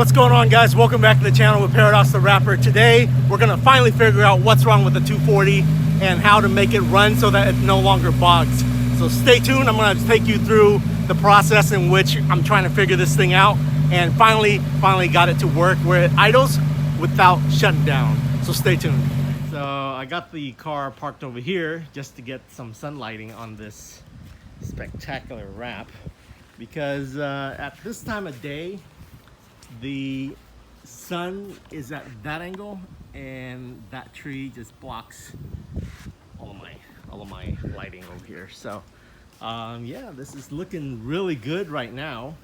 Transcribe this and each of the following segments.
What's going on, guys? Welcome back to the channel with Paradox the Rapper. Today we're gonna finally figure out what's wrong with the 240 and how to make it run so that it no longer bogs. So stay tuned. I'm gonna take you through the process in which I'm trying to figure this thing out, and finally got it to work where it idles without shutting down. So stay tuned. So I got the car parked over here just to get some sunlighting on this spectacular wrap, because at this time of day the sun is at that angle and that tree just blocks all of my lighting over here. So yeah, this is looking really good right now,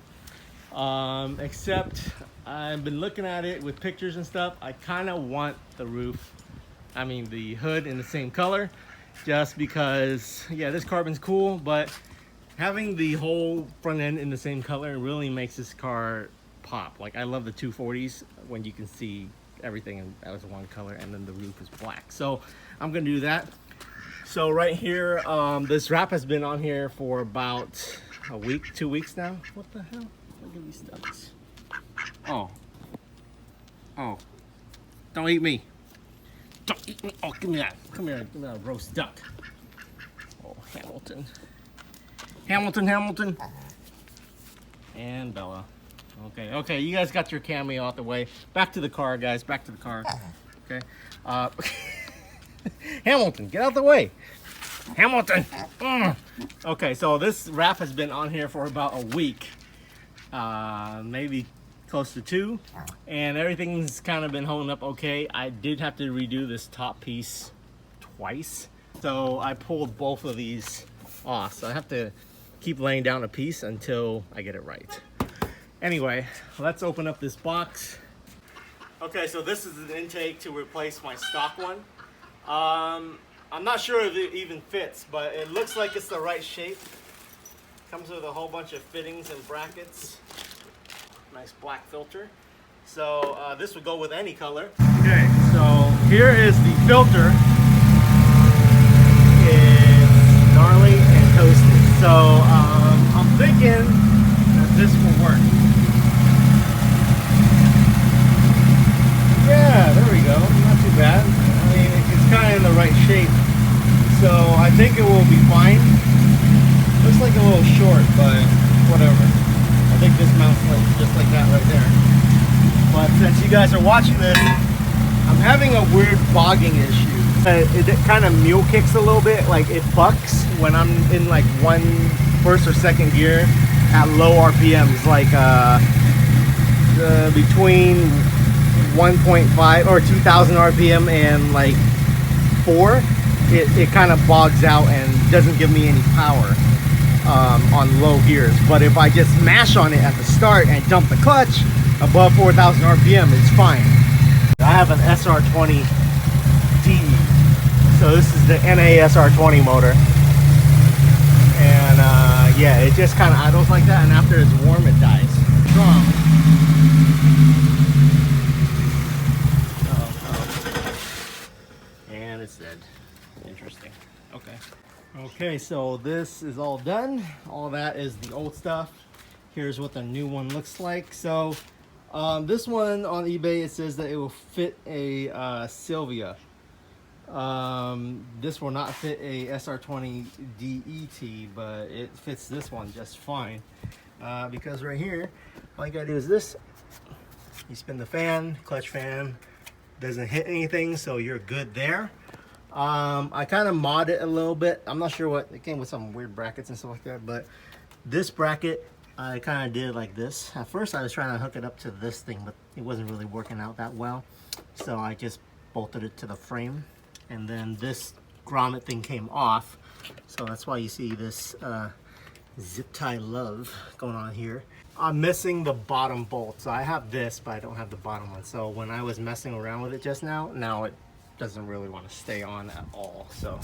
except I've been looking at it with pictures and stuff. I kind of want the the hood in the same color, just because, yeah, this carbon's cool, but having the whole front end in the same color really makes this car pop. Like, I love the 240s when you can see everything as one color and then the roof is black. So I'm gonna do that. So right here, this wrap has been on here for about a week, 2 weeks now. What the hell? Look at these ducks. Oh, don't eat me. Don't eat me. Oh, give me that. Come here, give me that roast duck. Oh, Hamilton. And Bella. Okay, you guys got your cameo out the way. Back to the car, guys, back to the car. Okay. Hamilton, get out the way. Hamilton. Okay, so this wrap has been on here for about a week. Maybe close to 2. And everything's kind of been holding up okay. I did have to redo this top piece twice. So I pulled both of these off. So I have to keep laying down a piece until I get it right. Anyway, let's open up this box. Okay, so this is an intake to replace my stock one. I'm not sure if it even fits, but it looks like it's the right shape. Comes with a whole bunch of fittings and brackets. Nice black filter. So this would go with any color. Okay, so here is the filter. It's gnarly and toasted. So I'm thinking that this will work. Yeah, there we go. Not too bad. I mean, it's kind of in the right shape. So I think it will be fine. Looks like a little short, but whatever. I think this mounts just like that right there. But since you guys are watching this, I'm having a weird bogging issue. It kind of mule kicks a little bit. Like, it bucks when I'm in like first or second gear at low RPMs, like between 1.5 or 2000 RPM and like 4, it kind of bogs out and doesn't give me any power on low gears. But if I just mash on it at the start and dump the clutch above 4000 RPM, it's fine. I have an SR20 DE, so this is the NA SR20 motor, and yeah, it just kind of idles like that, and after it's warm it dies. Strong. And it's dead. Interesting. Okay, so this is all done. All that is the old stuff. Here's what the new one looks like. So this one on eBay, it says that it will fit a Sylvia. This will not fit a SR20 DET, but it fits this one just fine, because right here all you gotta do is this. You spin the fan, clutch fan doesn't hit anything, so you're good there. I kind of mod it a little bit. I'm not sure what it came with, some weird brackets and stuff like that, but this bracket I kind of did like this. At first I was trying to hook it up to this thing, but it wasn't really working out that well, so I just bolted it to the frame, and then this grommet thing came off, so that's why you see this zip tie love going on here. I'm missing the bottom bolt, so I have this but I don't have the bottom one. So when I was messing around with it just now it doesn't really want to stay on at all. So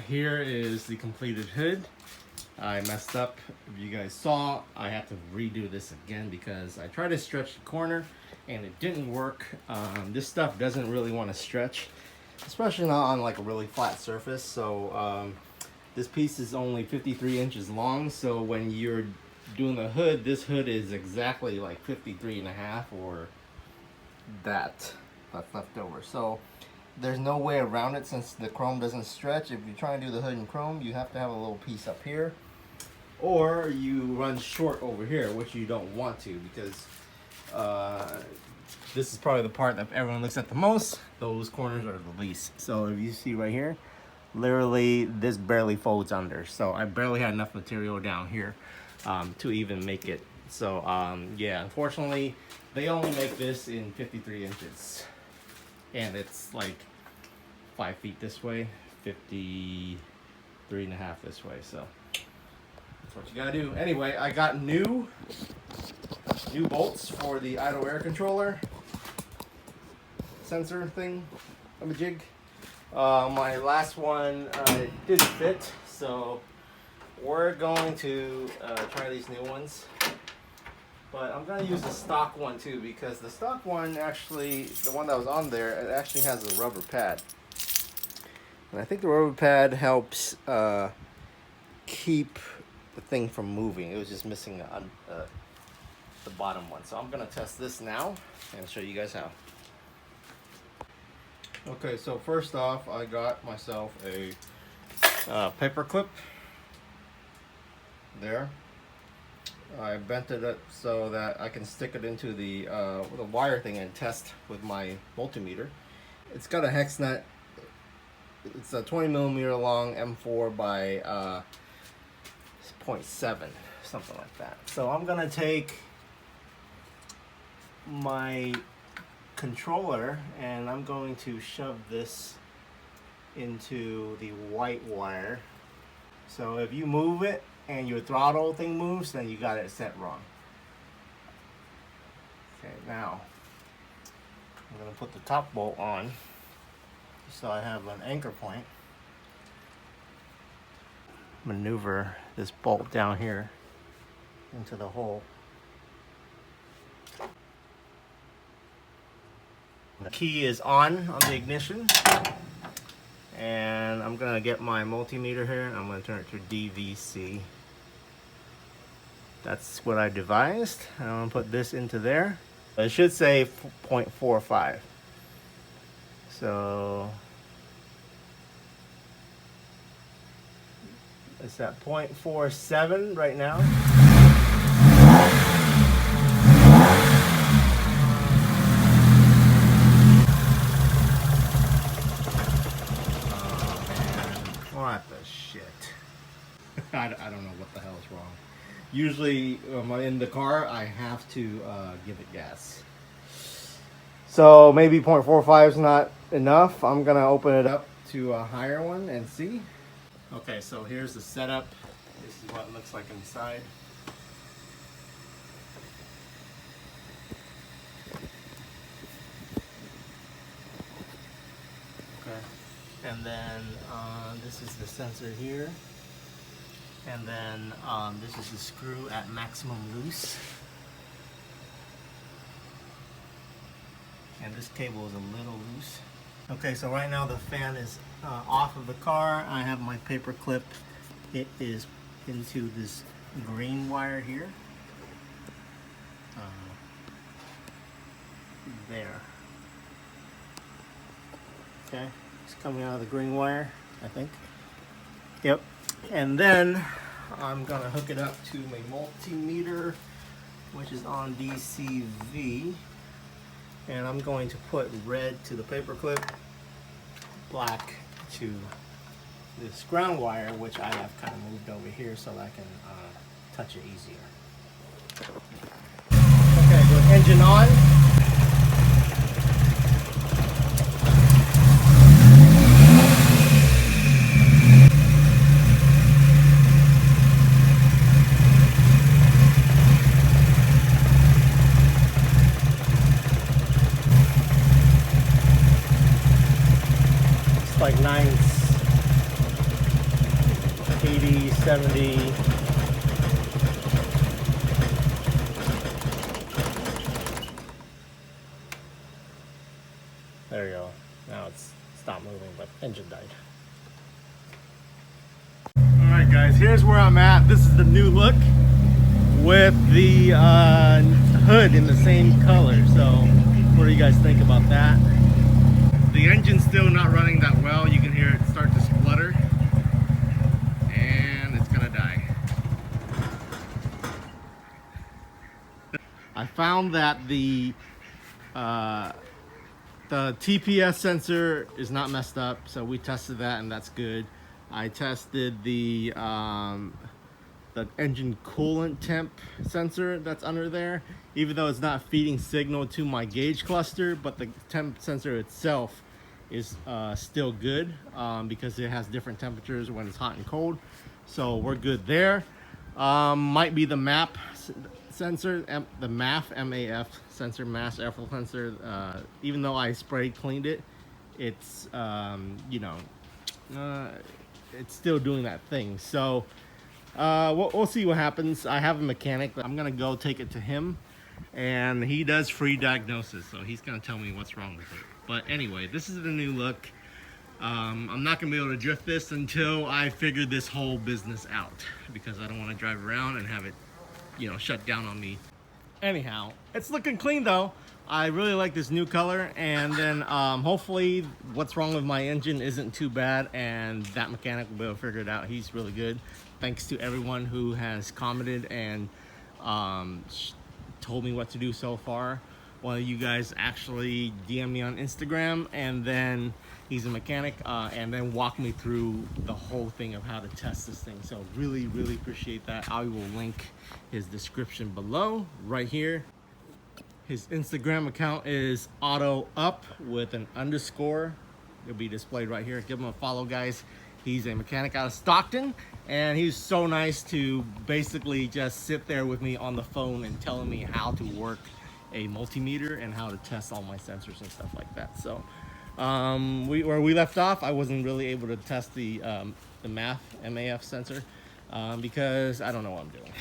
Here is the completed hood. I messed up. If you guys saw, I have to redo this again because I tried to stretch the corner and it didn't work. This stuff doesn't really want to stretch, especially not on like a really flat surface. So this piece is only 53 inches long. So when you're doing the hood, this hood is exactly like 53 and a half, or that's left over. So there's no way around it since the chrome doesn't stretch. If you try and do the hood in chrome, you have to have a little piece up here, or you run short over here, which you don't want to, because this is probably the part that everyone looks at the most. Those corners are the least. So if you see right here, literally this barely folds under. So I barely had enough material down here to even make it. So yeah, unfortunately, they only make this in 53 inches. And it's like 5 feet this way, 53 and a half this way. So that's what you gotta do. Anyway, I got new bolts for the idle air controller sensor thing of a jig. My last one didn't fit, so we're going to try these new ones. But I'm going to use the stock one too, because the stock one, actually, the one that was on there, it actually has a rubber pad. And I think the rubber pad helps keep the thing from moving. It was just missing the bottom one. So I'm going to test this now and show you guys how. Okay, so first off, I got myself a paper clip there. I bent it up so that I can stick it into the wire thing and test with my multimeter. It's got a hex nut. It's a 20 millimeter long M4 by 0.7, something like that. So I'm gonna take my controller and I'm going to shove this into the white wire. So if you move it and your throttle thing moves, then you got it set wrong. Okay, now I'm gonna put the top bolt on so I have an anchor point. Maneuver this bolt down here into the hole. The key is on the ignition, and I'm gonna get my multimeter here and I'm gonna turn it to DVC. That's what I devised. I'm gonna put this into there. It should say 0.45. So it's at 0.47 right now. What the shit? I don't know what the hell is wrong. Usually when I'm in the car, I have to give it gas. So maybe 0.45 is not enough. I'm gonna open it up to a higher one and see. Okay, so here's the setup. This is what it looks like inside. Okay, and then this is the sensor here. And then this is the screw at maximum loose. And this cable is a little loose. Okay, so right now the fan is off of the car. I have my paper clip. It is into this green wire here. There. Okay, it's coming out of the green wire, I think. Yep. And then I'm gonna hook it up to my multimeter, which is on DCV. And I'm going to put red to the paper clip, black to this ground wire, which I have kind of moved over here so I can touch it easier. Okay, good. Engine on. Like 9 80, 70. There you go. Now it's stopped moving, but engine died. Alright guys, here's where I'm at. This is the new look with the hood in the same color. So what do you guys think about that? The engine's still not running that well. You can hear it start to splutter. And it's gonna die. I found that the TPS sensor is not messed up, so we tested that and that's good. I tested the engine coolant temp sensor that's under there, even though it's not feeding signal to my gauge cluster, but the temp sensor itself is still good because it has different temperatures when it's hot and cold, so we're good there. Might be the MAP sensor, the MAF sensor, mass airflow sensor. Even though I sprayed cleaned it, it's you know, it's still doing that thing. So we'll see what happens. I have a mechanic. I'm gonna go take it to him, and he does free diagnosis, so he's gonna tell me what's wrong with it. But anyway, this is the new look. I'm not gonna be able to drift this until I figure this whole business out, because I don't want to drive around and have it, you know, shut down on me. Anyhow, it's looking clean though. I really like this new color, and then hopefully what's wrong with my engine isn't too bad, and that mechanic will be able to figure it out. He's really good. Thanks to everyone who has commented and told me what to do so far. One of you guys actually DM me on Instagram, and then he's a mechanic, and then walk me through the whole thing of how to test this thing. So really appreciate that. I will link his description below right here. His Instagram account is AutoUp with an underscore. It'll be displayed right here. Give him a follow, guys. He's a mechanic out of Stockton, and he's so nice to basically just sit there with me on the phone and telling me how to work a multimeter and how to test all my sensors and stuff like that. So where we left off, I wasn't really able to test the MAF sensor because I don't know what I'm doing.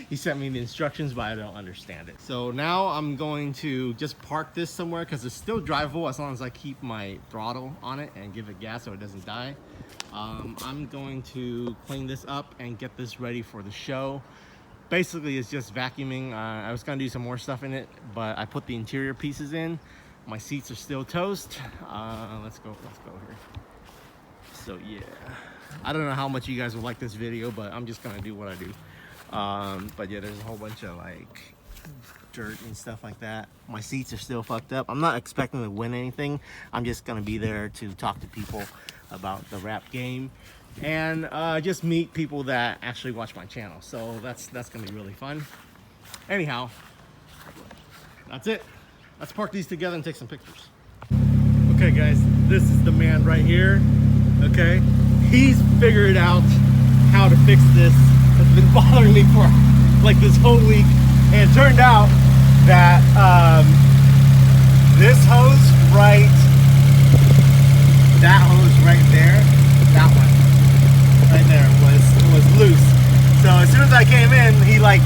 He sent me the instructions, but I don't understand it. So now I'm going to just park this somewhere because it's still drivable as long as I keep my throttle on it and give it gas so it doesn't die. I'm going to clean this up and get this ready for the show. Basically, it's just vacuuming. I was gonna do some more stuff in it, but I put the interior pieces in. My seats are still toast. Let's go here. So yeah, I don't know how much you guys will like this video, but I'm just gonna do what I do. But yeah, there's a whole bunch of like dirt and stuff like that. My seats are still fucked up. I'm not expecting to win anything. I'm just gonna be there to talk to people about the rap game and just meet people that actually watch my channel. So that's gonna be really fun. Anyhow, that's it. Let's park these together and take some pictures. Okay guys, this is the man right here. Okay, he's figured out how to fix this. It's been bothering me for like this whole week, and it turned out that this hose that hose right there, that one right there was loose. So as soon as I came in, he like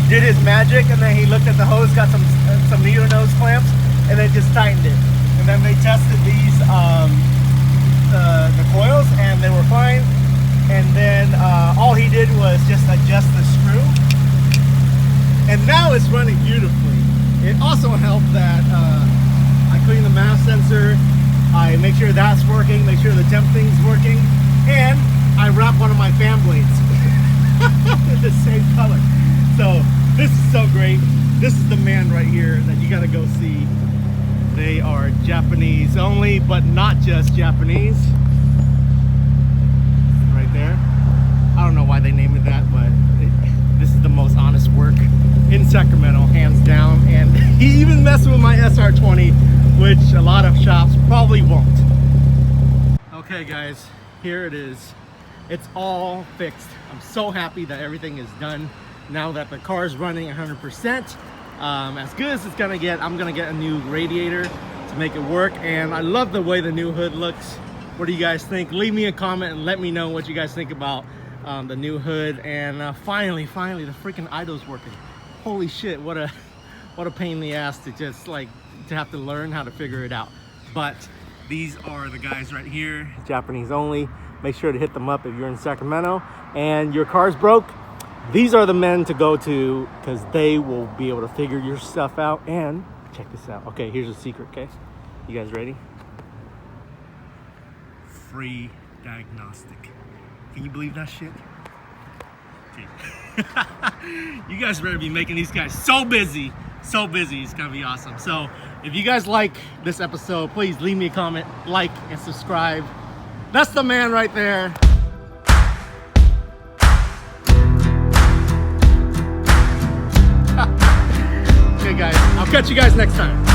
did his magic, and then he looked at the hose, got some needle nose clamps, and then just tightened it. And then they tested these the coils, and they were fine. And then all he did was just adjust the screw, and now it's running beautifully. It also helped that I clean the MAF sensor, I make sure that's working, make sure the temp thing's working, and I wrap one of my fan blades in the same color. So this is so great. This is the man right here that you gotta go see. They are Japanese only, but not just Japanese. There, I don't know why they named it that, but this is the most honest work in Sacramento, hands down. And he even messed with my SR20, which a lot of shops probably won't. Okay guys, here it is. It's all fixed. I'm so happy that everything is done now that the car is running 100%. As good as it's gonna get. I'm gonna get a new radiator to make it work, and I love the way the new hood looks. What do you guys think? Leave me a comment and let me know what you guys think about the new hood. And finally, the freaking idle's working. Holy shit, what a pain in the ass to just like to have to learn how to figure it out. But these are the guys right here, Japanese only. Make sure to hit them up if you're in Sacramento and your car's broke. These are the men to go to because they will be able to figure your stuff out. And check this out. Okay, here's a secret, okay? You guys ready? Free diagnostic. Can you believe that shit? You guys better be making these guys so busy. It's gonna be awesome. So if you guys like this episode, please leave me a comment, like, and subscribe. That's the man right there. Okay guys, I'll catch you guys next time.